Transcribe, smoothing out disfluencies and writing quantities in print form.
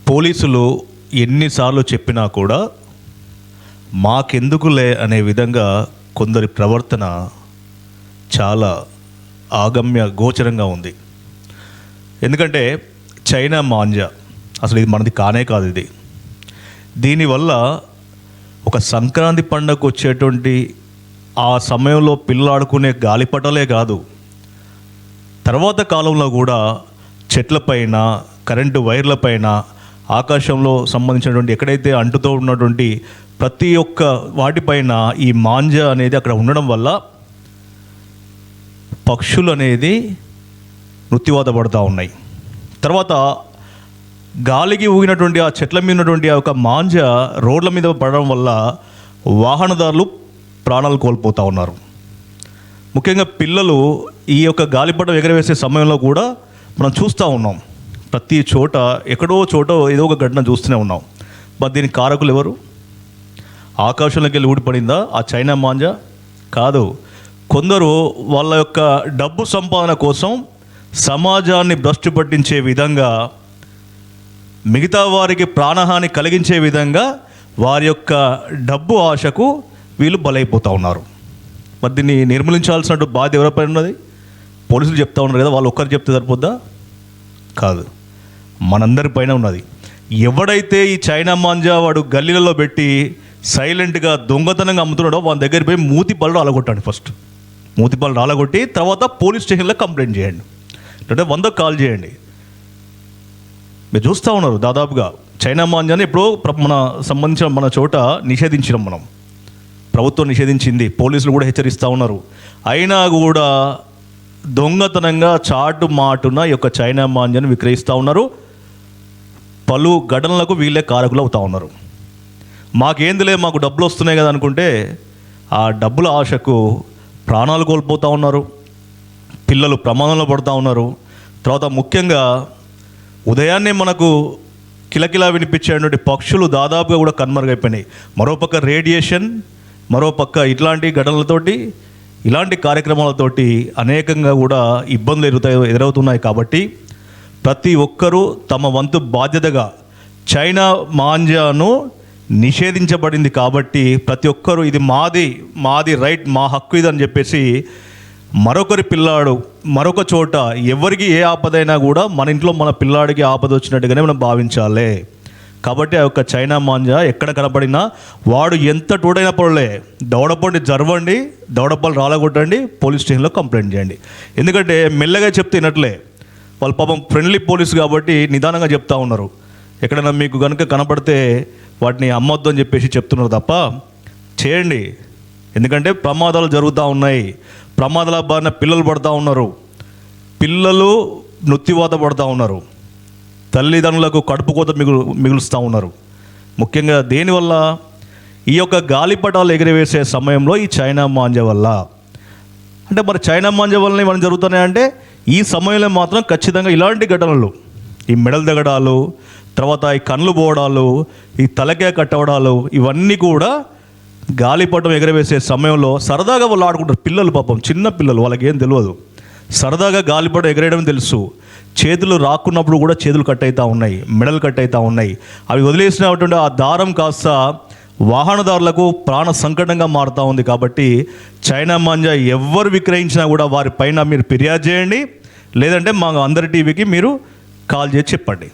పోలీసులు ఎన్నిసార్లు చెప్పినా కూడా మాకెందుకులే అనే విధంగా కొందరి ప్రవర్తన చాలా ఆగమ్య గోచరంగా ఉంది. ఎందుకంటే చైనా మాంజా అసలు ఇది మనది కానే కాదు. దీనివల్ల ఒక సంక్రాంతి పండుగకు వచ్చేటువంటి ఆ సమయంలో పిల్లలు ఆడుకునే గాలిపటాలే కాదు, తర్వాత కాలంలో కూడా చెట్లపైన, కరెంటు వైర్లపైన, ఆకాశంలో సంబంధించినటువంటి ఎక్కడైతే అంటుతో ఉన్నటువంటి ప్రతి ఒక్క వాటిపైన ఈ మాంజా అనేది అక్కడ ఉండడం వల్ల పక్షులు అనేది మృత్యువాత పడుతూ ఉన్నాయి. తర్వాత గాలికి ఊగినటువంటి ఆ చెట్ల మీద ఉన్నటువంటి ఆ యొక్క మాంజా రోడ్ల మీద పడడం వల్ల వాహనదారులు ప్రాణాలు కోల్పోతూ ఉన్నారు. ముఖ్యంగా పిల్లలు ఈ యొక్క గాలిపటం ఎగరవేసే సమయంలో కూడా మనం చూస్తూ ఉన్నాం. ప్రతి చోట ఎక్కడో చోట ఏదో ఒక ఘటన చూస్తూనే ఉన్నాం. మరి దీనికి కారకులు ఎవరు? ఆకాశంలోకి వెళ్ళి ఊడిపడిందా ఆ చైనా మాంజా? కాదు. కొందరు వాళ్ళ యొక్క డబ్బు సంపాదన కోసం సమాజాన్ని భ్రష్టు పట్టించే విధంగా, మిగతా వారికి ప్రాణహాని కలిగించే విధంగా వారి యొక్క డబ్బు ఆశకు వీళ్ళు బలైపోతూ ఉన్నారు. మరి దీన్ని నిర్మూలించాల్సిన బాధ్యత ఎవరిపై ఉన్నది? పోలీసులు చెప్తా ఉన్నారు కదా, వాళ్ళు ఒక్కరు చెప్తే సరిపోద్దా? కాదు, మనందరిపైన ఉన్నది. ఎవడైతే ఈ చైనా మాంజా వాడు గల్లీలలో పెట్టి సైలెంట్గా దొంగతనంగా అమ్ముతున్నాడో వాళ్ళ దగ్గర పోయి మూతిపళ్ళు రాలగొట్టండి. ఫస్ట్ మూతిపళ్ళు రాలగొట్టి తర్వాత పోలీస్ స్టేషన్లో కంప్లైంట్ చేయండి, అంటే 100కు కాల్ చేయండి. మీరు చూస్తూ ఉన్నారు దాదాపుగా చైనా మాంజాని ఇప్పుడు సంబంధించిన మన చోట నిషేధించినాం మనం, ప్రభుత్వం నిషేధించింది, పోలీసులు కూడా హెచ్చరిస్తూ ఉన్నారు. అయినా కూడా దొంగతనంగా చాటు మాటున ఈ యొక్క చైనా మాంజాని విక్రయిస్తూ ఉన్నారు. పలు ఘటనలకు వీళ్ళే కారకులు అవుతూ ఉన్నారు. మాకేందిలే, మాకు డబ్బులు వస్తున్నాయి కదా అనుకుంటే ఆ డబ్బుల ఆశకు ప్రాణాలు కోల్పోతూ ఉన్నారు, పిల్లలు ప్రమాదంలో పడుతూ ఉన్నారు. తర్వాత ముఖ్యంగా ఉదయాన్నే మనకు కిలకిలా వినిపించేటువంటి పక్షులు దాదాపుగా కూడా కనుమరుగైపోయినాయి. మరోపక్క రేడియేషన్, మరోపక్క ఇట్లాంటి ఘటనలతోటి, ఇలాంటి కార్యక్రమాలతోటి అనేకంగా కూడా ఇబ్బందులు ఎదురవుతున్నాయి. కాబట్టి ప్రతి ఒక్కరూ తమ వంతు బాధ్యతగా, చైనా మాంజాను నిషేధించబడింది కాబట్టి ప్రతి ఒక్కరూ ఇది మాది రైట్, మా హక్కు ఇది అని చెప్పేసి మరొకరి పిల్లాడు మరొక చోట ఎవరికి ఏ ఆపదైనా కూడా మన ఇంట్లో మన పిల్లాడికి ఆపద వచ్చినట్టుగానే మనం భావించాలి. కాబట్టి ఆ యొక్క చైనా మాంజా ఎక్కడ కనపడినా వాడు ఎంత టోడైన పడలే, దవడపండి జరవండి, దవడపళ్ళు రాలగొట్టండి, పోలీస్ స్టేషన్లో కంప్లైంట్ చేయండి. ఎందుకంటే మెల్లగా చెప్తే వినట్లే, వాళ్ళు పాపం ఫ్రెండ్లీ పోలీసు కాబట్టి నిదానంగా చెప్తా ఉన్నారు. ఎక్కడైనా మీకు కనుక కనపడితే వాటిని అమ్మొద్దు అని చెప్పేసి చెప్తున్నారు తప్ప చేయండి. ఎందుకంటే ప్రమాదాలు జరుగుతూ ఉన్నాయి, ప్రమాదాల బారిన పిల్లలు పడుతూ ఉన్నారు, పిల్లలు మృత్యువాత పడుతూ ఉన్నారు, తల్లిదండ్రులకు కడుపు కోత మిగులుస్తూ ఉన్నారు. ముఖ్యంగా దేనివల్ల? ఈ యొక్క గాలిపటాలు ఎగిరివేసే సమయంలో ఈ చైనా మాంజా వల్ల. అంటే మరి చైనా మాంజా వల్లనే మనం జరుగుతున్నాయంటే ఈ సమయంలో మాత్రం ఖచ్చితంగా ఇలాంటి ఘటనలు, ఈ మెడలు దిగడాలు, తర్వాత ఈ కళ్ళు పోవడాలు, ఈ తలకే కట్టవడాలు, ఇవన్నీ కూడా గాలిపటం ఎగరవేసే సమయంలో సరదాగా వాళ్ళు ఆడుకుంటారు. పిల్లలు పాపం, చిన్న పిల్లలు, వాళ్ళకి ఏం తెలియదు, సరదాగా గాలిపటం ఎగరేయడం తెలుసు. చేతులు రాకున్నప్పుడు కూడా చేతులు కట్ అవుతూ ఉన్నాయి, మెడలు కట్ అవుతూ ఉన్నాయి. అవి వదిలేసినటువంటి ఆ దారం కాస్త వాహనదారులకు ప్రాణ సంకటంగా మారుతూ ఉంది. కాబట్టి చైనా మాంజా ఎవరు విక్రయించినా కూడా వారి పైన మీరు ఫిర్యాదు చేయండి, లేదంటే మా అందరి టీవీకి మీరు కాల్ చేసి చెప్పండి.